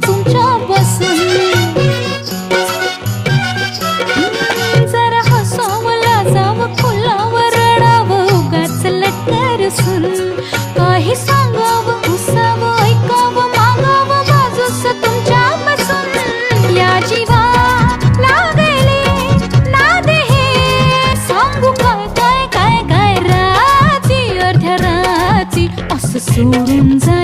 तुमच्यापासून. जरा हसावं लाजावं फुलावं रडावं उगाच लटरसून. काही सांगावं उसावं ऐकावं मागावं बाजूस तुमच्यापासून. या जीवा लागले नादे हे सांगू काय काय काय काय राती अर्ध्या राती असं सोडून जा.